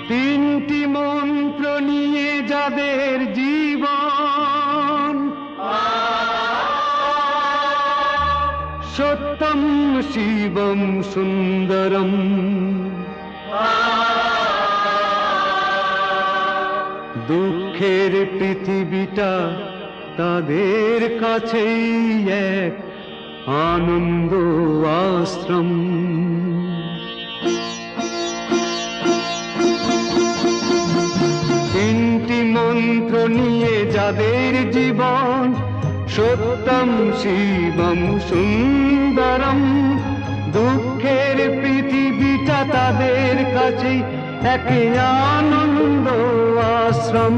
তিনটি মন্ত্র নিয়ে যাদের জীবন, সত্যম শিবম সুন্দরম। দুঃখের পৃথিবীটা তাদের কাছেই এক আনন্দ আশ্রম। তিনটি মন্ত্র নিয়ে যাদের জীবন, সত্যম শিবম সুন্দরম। দুঃখের পৃথিবীটা তাদের কাছেই এক আনন্দ আশ্রম।